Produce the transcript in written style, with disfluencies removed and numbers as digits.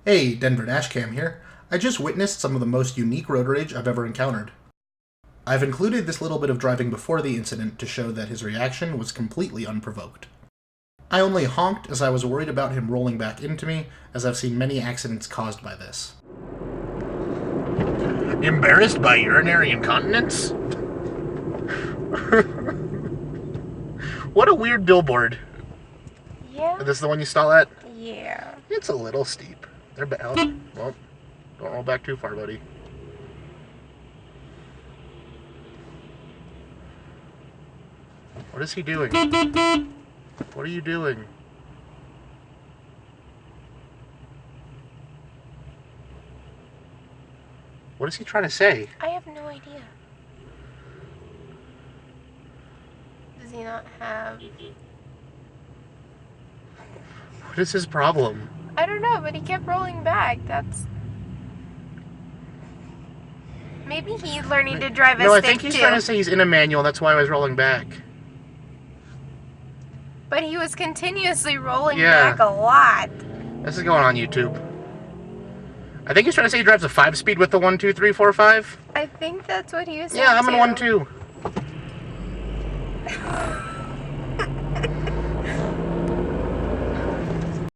Hey, Denver Dashcam here. I just witnessed some of the most unique road rage I've ever encountered. I've included this little bit of driving before the incident to show that his reaction was completely unprovoked. I only honked as I was worried about him rolling back into me, as I've seen many accidents caused by this. Embarrassed by urinary incontinence? What a weird billboard. Yeah? Is this the one you stall at? Yeah. It's a little steep. They're bad. Well, don't roll back too far, buddy. What is he doing? What are you doing? What is he trying to say? I have no idea. Does he not have... What is his problem? I don't know, but he kept rolling back. That's... Maybe he's learning to drive a No, I stick think he's too. trying to say he's in a manual. That's why I was rolling back. But he was continuously rolling Yeah. back a lot. This is going on YouTube. I think he's trying to say he drives a 5-speed with the 1, 2, 3, 4, 5. I think that's what he was saying. Yeah, I'm in too. 1, 2.